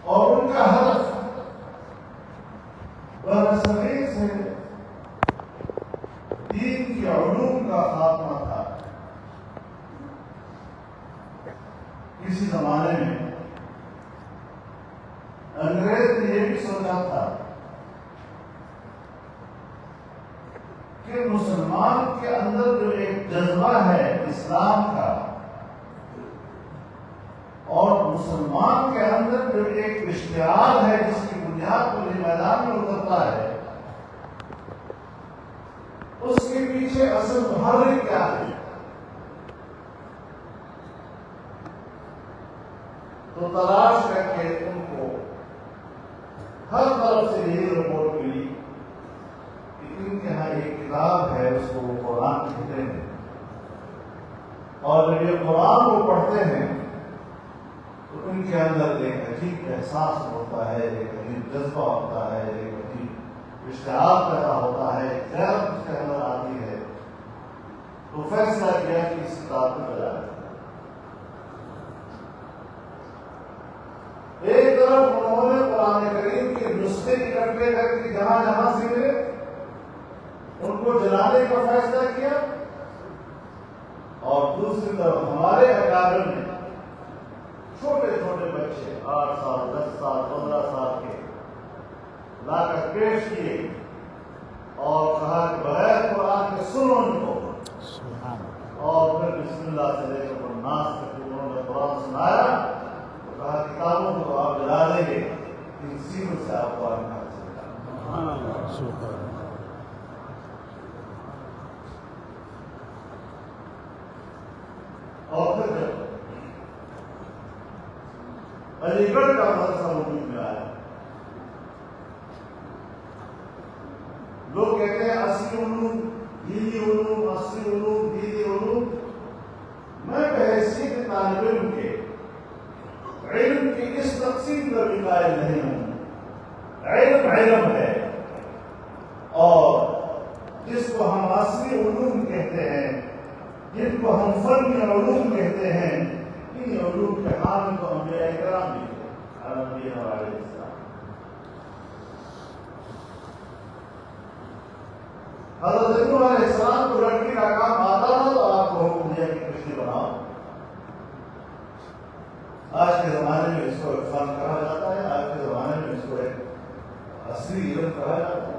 اور ان کا ہدف برصغیر سے دین کے علوم کا خاتمہ تھا۔ کسی زمانے میں انگریز نے یہ بھی سوچا تھا کہ مسلمان کے اندر جو ایک جذبہ ہے اسلام کا، اور مسلمان کے اندر جو ایک اشتعال ہے جس کی بنیاد پر یہ میدان میں اترتا ہے، اس کے پیچھے اصل محرک کیا ہے؟ تو تلاش کر کے ان کو ہر طرف سے یہی رپورٹ ملی کہ ان کے یہاں ایک کتاب ہے، اس کو وہ قرآن کہتے ہیں، اور جب یہ قرآن وہ پڑھتے ہیں تو ان کے اندر ایک عجیب احساس ہوتا ہے، ایک عجیب جذبہ ہوتا ہے، ایک عجیب اشتعال پیدا ہوتا ہے، ایک غیرت اس کے اندر آتی ہے۔ تو فیصلہ کیا کہ اس کتاب کو بجائے ایک طرف انہوں نے قرآن کریم کے نسخے اکٹھے کر کے جہاں جہاں سے ملے ان کو جلانے کا فیصلہ کیا، اور دوسری طرف ہمارے اکابر نے چھوٹے چھوٹے بچے 8 سال 10 سال 15 سال کے لا کر پیش کیے اور کہا کہ بغیر قرآن کے سنو ان کو، اور پھر بسم اللہ سے لے کر ناس تک انہوں نے قرآن سنایا، تو کہا کتابوں کو آپ جلا دیں گے، ان سینوں سے آپ کو آگے اور پھر جب علی گڑھ کا مدرسہ وجود میں آیا، لوگ کہتے ہیں اصلی علوم دینی علوم، اصلی علوم دینی علوم۔ میں بحیثیت طالب علم کے علم کی اس تقسیم کا بھی قائل نہیں ہوں۔ علم علم ہے، اور جس کو ہم اصلی علوم کہتے ہیں، جن کو ہم فنی علوم کہتے ہیں، ان علوم کے حامل تو انبیاء کرام بھی تھے، انبیاء علیہ السلام۔ حضرت نوح علیہ السلام کو لڑکی کا کام آتا نہ تو آپ کو حکم دیا کہ کشتی بناؤ۔ آج کے زمانے میں اس کو فن کہا جاتا ہے، آج کے زمانے میں اس کو ایک اصلی علم کہا جاتا ہے۔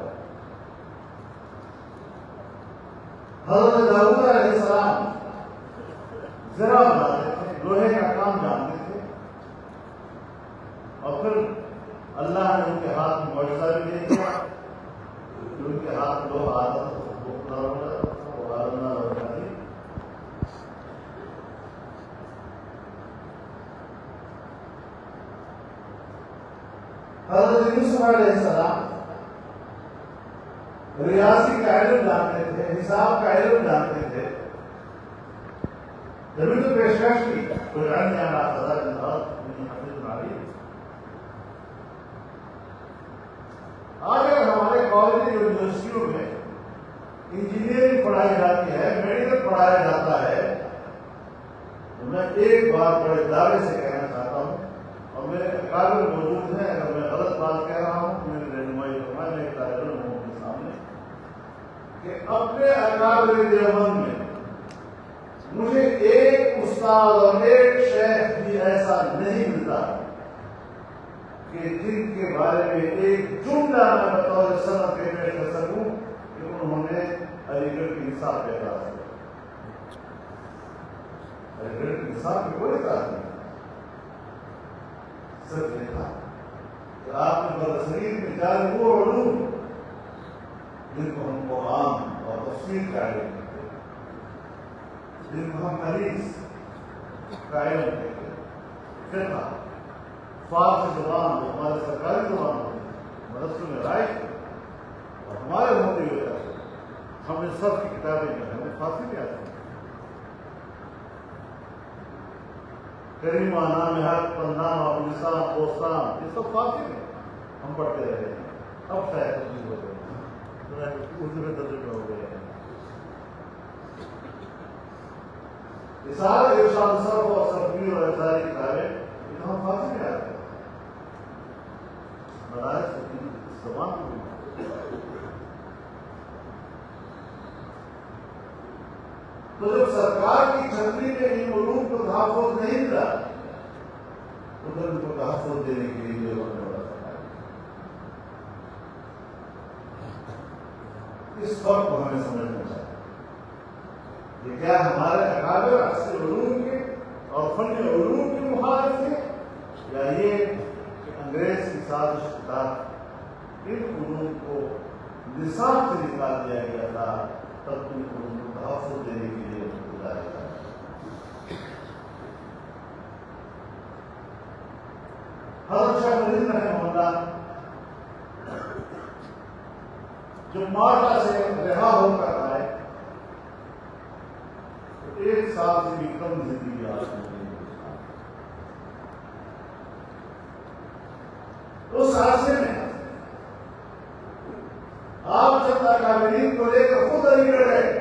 حضرت داؤد علیہ السلام زرا بناتے تھے، لوہے کا کام جانتے تھے، اور پھر اللہ نے ان کے ہاتھ میں معجزہ بھی دے دیا، ان کے ہاتھ میں لوہا آتا تھا، حضرت یوسف علیہ السلام ریاضی کا علم جانتے تھے، حساب کا علم جانتے تھے، جبھی تو پیشکش کی آج اگر ہمارے کالج یونیورسٹیوں میں انجینئرنگ پڑھائی جاتی ہے، میڈیکل پڑھایا جاتا ہے، تو میں ایک بات بڑے دعوے سے کہنا چاہتا ہوں، اور میرے اکابر موجود ہیں، اگر میں غلط بات کہہ رہا ہوں تو میری رہنمائی کرنا، میں ایک طالب علم ہوں کے سامنے، کہ اپنے اکابر دیوبند میں مجھے ایک استاد اور ایک شیخ بھی ایسا نہیں ملتا کہ جن کے بارے میں ایک جملہ میں بطور سند کے پیش کر سکوں کہ انہوں نے علی گڑھ کی نصاب پہ اعتراض کیا۔ علی گڑھ کی نصاب پہ کوئی اعتراض نہیں، صرف یہ تھا کہ آپ نے برصغیر میں جاری وہ علوم جن کو ہم قرآن اور تفسیر کا علم کہتے ہیں، جن کو ہم حدیث کا علم کہتے ہیں، فقہ، فارسی زبان جو ہمارے سرکاری زبان ہوتی ہے، مدرسوں میں رائج اور ہمارے ہوتے ہوئے ہم نے سب کی کتابیں جو ہیں ہمیں فارسی بھی آتی ہیں۔ کریمہ، نامحق، پندامہ، نساء، پوستان، یہ سب فارسی میں ہم پڑھتے رہے ہیں۔ اب شاید تبدیل ہو گئے ہیں، اردو میں ترجمے ہو گئے ہیں۔ یہ سارے ارشاد صرف اور صرفی اور افزاری کتابیں یہ تو ہم فارسی میں آتے ہیں۔ زبان کو تو جب سرکار کی چھتری میں ان علوم کو تحفظ نہیں ملا تو پھر ان کو تحفظ دینے کے لیے جو بڑا سرکار اس فرق کو ہمیں سمجھنا چاہیے یہ کیا ہمارے اکابر اصل علوم کے اور فن علوم کے مخالف تھے یا یہ کہ انگریز کی سازش کے تحت ان علوم کو نصاب سے نکال دیا گیا تھا تب ان علوم کو تحفظ دینے کے لیے گزارا جاتا ہے. حضرت شاہ ولی رحمہ اللہ جب مالٹا سے رہا ہو کر آئے تو 1 سال سے بھی کم زندگی آج اس عرصے میں آپ جب اکابرین کو لے کر خود علی گڑھ گئے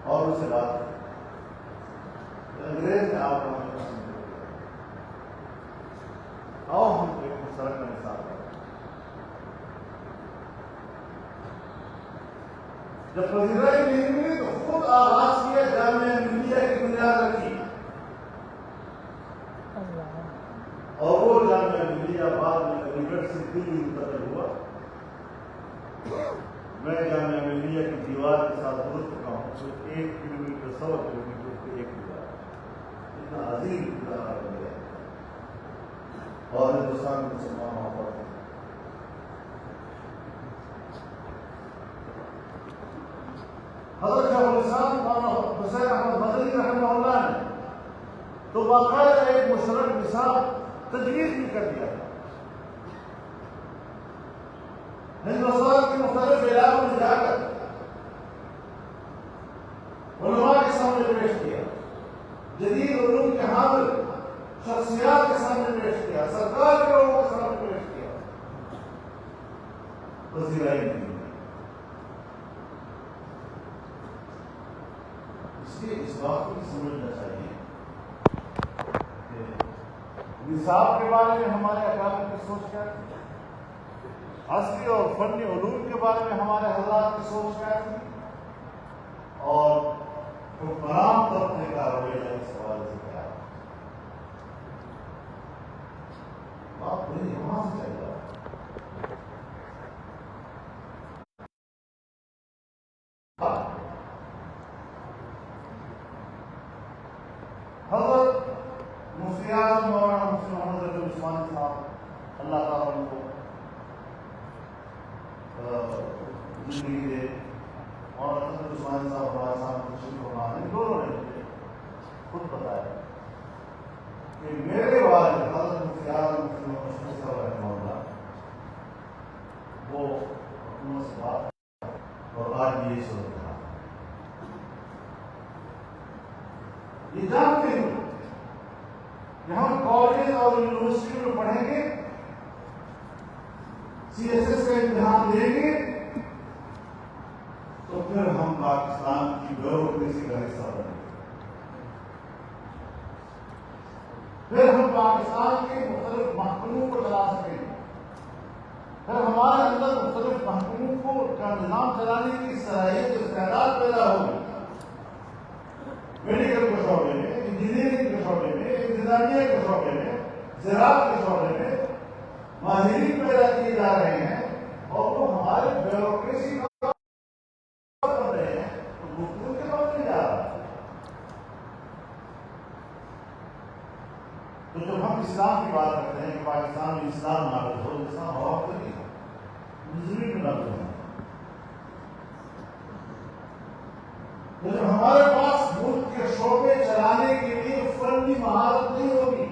اور اسے بات انگریز نے آپ کو ہمیں پسند کر دیا. آؤ ہم ایک مشترک کا مثال کریں. جب وزیرہ نہیں ملی تو خود آغاز کیا جامعہ ملیہ کی بنیاد رکھی اور وہ جامعہ ملیہ بعد میں علی گڑھ سے دلی منتقل ہوا. میں جامعہ ملیہ کی دیوار کے ساتھ گزر چکا ہوں جو 1 کلومیٹر 100 کلومیٹر کی ایک دیوار اتنا عظیم ادارہ بن گیا اور ہندوستان میں مسلمان محبت ہے. حضرت شاہ الاسلام مولانا حسین احمد مدنی رحمہ اللہ نے تو باقاعدہ ایک مشترک نصاب تجویز بھی کر دیا. ہندوستان کے مختلف علاقوں میں جا کر علماء کے سامنے پیش کیا, جدید علوم کے حامل شخصیات کے سامنے پیش کیا, سرکار کے لوگوں کے سامنے پیش کیا. وزیرائی نہیں. اس لیے اس بات کو بھی سمجھنا چاہیے کہ نصاب کے بارے میں ہمارے اکابر کی سوچ کیا تھی, اصلی اور فنی علوم کے بارے میں ہمارے حضرات کی سوچ کیا تھی, اور حکمران طبقے کا رویہ اس حوالے سے کیا ہے. بات بڑی وہاں سے چل رہا ہے. حضرت مفتی اعظم مولانا مفتی محمد رفیع عثمانی صاحب اللہ تعالیٰ ان کو زندگی دے, اور حضرت عثمانی صاحب ہمارے سامنے تشریف فرما ہیں. دونوں نے خود بتایا کہ میرے والد حضرت مفتی اعظم مفتی محمد صاحب رحمہ اللہ وہ حکومت سے بات اور آج بھی یہ صورت ہے. یہ جانتے ہیں کہ ہم کالج اور یونیورسٹی میں پڑھیں گے, CSS کا امتحان دیں گے, تو پھر ہم پاکستان کی بیوروکریسی کا حصہ بنیں گے. پھر ہم پاکستان کے مختلف محکموں کو چلا سکیں گے. پھر ہمارے اندر مختلف محکموں کا نظام چلانے کی صلاحیت استعداد پیدا ہوگی. میڈیکل کے شعبے میں, انجینئرنگ کے شعبے میں, انتظامیہ کے شعبے میں, زراعت کے شعبے میں ماہرین پیدا کیے جا رہے ہیں, اور وہ ہمارے بیوروکریسی کا بن رہے ہیں, تو گفتگو کے بعد نہیں جا رہا. تو جب ہم اسلام کی بات کرتے ہیں کہ پاکستان میں اسلام نافذ ہو, اسلام ہوا تو نہیں ہے, نظری میں نافذ ہونا. تو جب ہمارے پاس ملک کے شعبے چلانے کے لیے فنی مہارت نہیں ہوگی,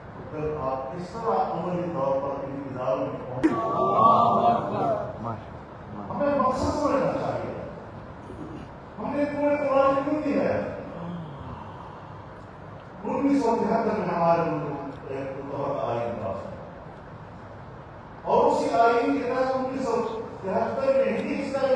تو پھر آپ کس طرح عملی طور پر ان اداروں میں پہنچیں. ہمیں مقصد سمجھنا چاہیے. ہم نے پورے قرآن کیوں دی ہے. 1973 میں ہمارے ملک ایک متحرک آئین پاس ہوا, اور اسی آئین کے تحت 1973 میں ہی اس طرح